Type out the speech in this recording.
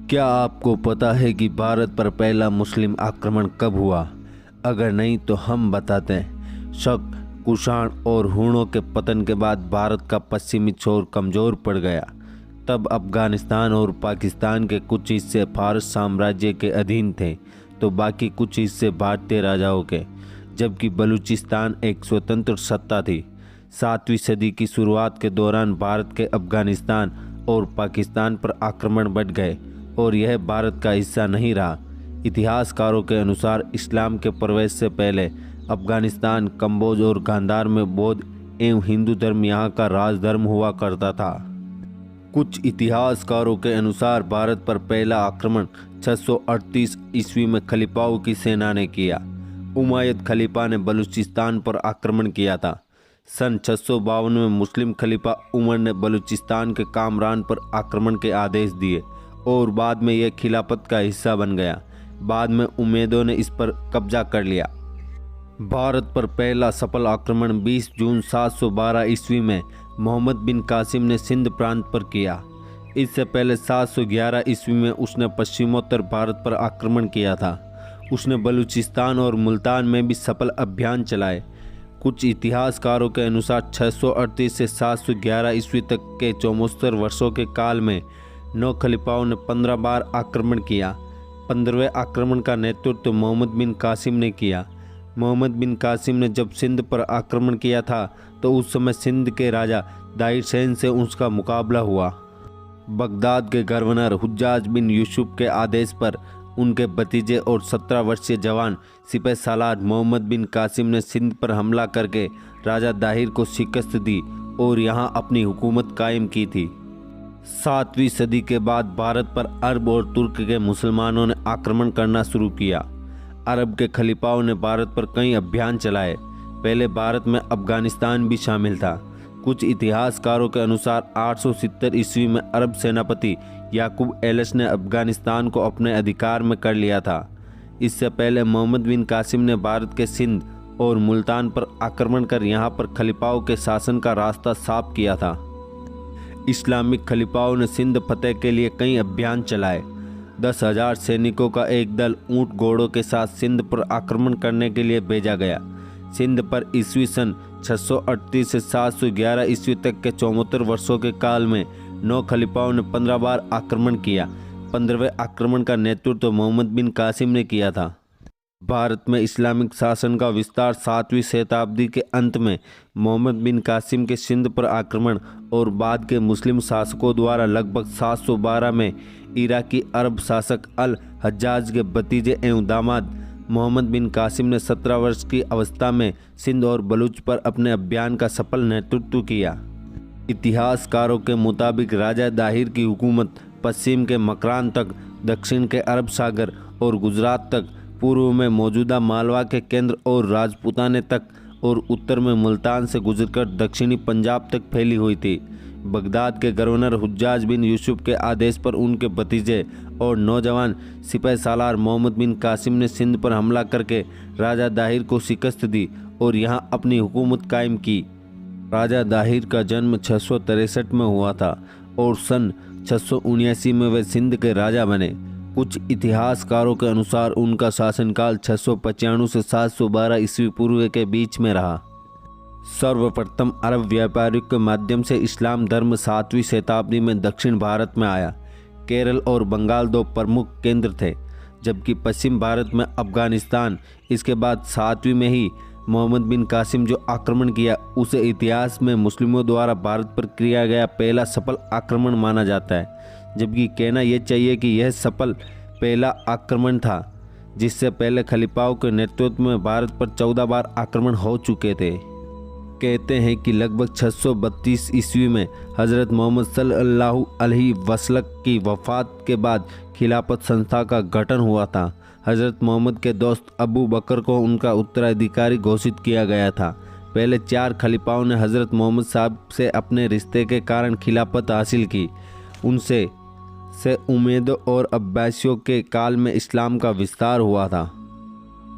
क्या आपको पता है कि भारत पर पहला मुस्लिम आक्रमण कब हुआ? अगर नहीं तो हम बताते हैं। शक, कुषाण और हूणों के पतन के बाद भारत का पश्चिमी छोर कमज़ोर पड़ गया। तब अफ़गानिस्तान और पाकिस्तान के कुछ हिस्से फारस साम्राज्य के अधीन थे तो बाकी कुछ हिस्से भारतीय राजाओं के, जबकि बलूचिस्तान एक स्वतंत्र सत्ता थी। 7वीं सदी की शुरुआत के दौरान भारत के अफ़गानिस्तान और पाकिस्तान पर आक्रमण बढ़ गए और यह भारत का हिस्सा नहीं रहा। इतिहासकारों के अनुसार इस्लाम के प्रवेश से पहले अफ़गानिस्तान, कंबोज और गांधार में बौद्ध एवं हिंदू धर्म यहाँ का राजधर्म हुआ करता था। कुछ इतिहासकारों के अनुसार भारत पर पहला आक्रमण 638 ईस्वी में खलीफाओं की सेना ने किया। उमय्यद खलीफा ने बलूचिस्तान पर आक्रमण किया था। सन 652 में मुस्लिम खलीफा उमर ने बलूचिस्तान के कामरान पर आक्रमण के आदेश दिए और बाद में यह खिलाफत का हिस्सा बन गया। बाद में उमैयदों ने इस पर कब्जा कर लिया। भारत पर पहला सफल आक्रमण 20 जून 712 ईस्वी में मोहम्मद बिन कासिम ने सिंध प्रांत पर किया। इससे पहले 711 ईस्वी में उसने पश्चिमोत्तर भारत पर आक्रमण किया था। उसने बलूचिस्तान और मुल्तान में भी सफल अभियान चलाए। कुछ इतिहासकारों के अनुसार 638 से 711 ईस्वी तक के 74 वर्षों के काल में 9 खलीफाओं ने 15 बार आक्रमण किया। 15वें आक्रमण का नेतृत्व मोहम्मद बिन कासिम ने किया। मोहम्मद बिन कासिम ने जब सिंध पर आक्रमण किया था तो उस समय सिंध के राजा दाहिर सेन से उसका मुकाबला हुआ। बगदाद के गवर्नर हुज्जाज बिन यूसुफ के आदेश पर उनके भतीजे और 17 वर्षीय जवान सिपह सालार मोहम्मद बिन कासिम ने सिंध पर हमला करके राजा दाहिर को शिकस्त दी और यहाँ अपनी हुकूमत कायम की थी। 7वीं सदी के बाद भारत पर अरब और तुर्क के मुसलमानों ने आक्रमण करना शुरू किया। अरब के खलीफाओं ने भारत पर कई अभियान चलाए। पहले भारत में अफ़गानिस्तान भी शामिल था। कुछ इतिहासकारों के अनुसार 870 ईस्वी में अरब सेनापति याकूब एलस ने अफ़गानिस्तान को अपने अधिकार में कर लिया था। इससे पहले मोहम्मद बिन कासिम ने भारत के सिंध और मुल्तान पर आक्रमण कर यहाँ पर खलीफाओं के शासन का रास्ता साफ किया था। इस्लामिक खलीफाओं ने सिंध फतेह के लिए कई अभियान चलाए। 10,000 सैनिकों का एक दल ऊंट घोड़ों के साथ सिंध पर आक्रमण करने के लिए भेजा गया। सिंध पर ईस्वी सन 638 से 711 ईस्वी तक के 74 वर्षों के काल में 9 खलीफाओं ने 15 बार आक्रमण किया। 15वें आक्रमण का नेतृत्व मोहम्मद बिन कासिम ने किया था। भारत में इस्लामिक शासन का विस्तार 7वीं शताब्दी के अंत में मोहम्मद बिन कासिम के सिंध पर आक्रमण और बाद के मुस्लिम शासकों द्वारा लगभग 712 में इराकी अरब शासक अल हज्जाज के भतीजे एवं दामाद मोहम्मद बिन कासिम ने 17 वर्ष की अवस्था में सिंध और बलूच पर अपने अभियान का सफल नेतृत्व किया। इतिहासकारों के मुताबिक राजा दाहिर की हुकूमत पश्चिम के मकरान तक, दक्षिण के अरब सागर और गुजरात तक, पूर्व में मौजूदा मालवा के केंद्र और राजपूताने तक और उत्तर में मुल्तान से गुजरकर दक्षिणी पंजाब तक फैली हुई थी। बगदाद के गवर्नर हुज्जाज बिन यूसुफ के आदेश पर उनके भतीजे और नौजवान सिपह सालार मोहम्मद बिन कासिम ने सिंध पर हमला करके राजा दाहिर को शिकस्त दी और यहाँ अपनी हुकूमत कायम की। राजा दाहिर का जन्म 663 में हुआ था और सन 679 में वे सिंध के राजा बने। कुछ इतिहासकारों के अनुसार उनका शासनकाल 695 से 712 ईस्वी पूर्व के बीच में रहा। सर्वप्रथम अरब व्यापारियों के माध्यम से इस्लाम धर्म 7वीं शताब्दी में दक्षिण भारत में आया। केरल और बंगाल 2 प्रमुख केंद्र थे, जबकि पश्चिम भारत में अफ़गानिस्तान। इसके बाद 7वीं में ही मोहम्मद बिन कासिम जो आक्रमण किया उसे इतिहास में मुस्लिमों द्वारा भारत पर किया गया पहला सफल आक्रमण माना जाता है, जबकि कहना यह चाहिए कि यह सफल पहला आक्रमण था। जिससे पहले खलीफाओं के नेतृत्व में भारत पर 14 बार आक्रमण हो चुके थे। कहते हैं कि लगभग 632 ईस्वी में हज़रत मोहम्मद सल्लल्लाहु अलैहि वसल्लम की वफ़ात के बाद खिलाफत संस्था का गठन हुआ था। हज़रत मोहम्मद के दोस्त अबू बकर को उनका उत्तराधिकारी घोषित किया गया था। पहले 4 खलीफाओं ने हज़रत मोहम्मद साहब से अपने रिश्ते के कारण खिलाफत हासिल की। उनसे उमैयदों और अब्बासियों के काल में इस्लाम का विस्तार हुआ था।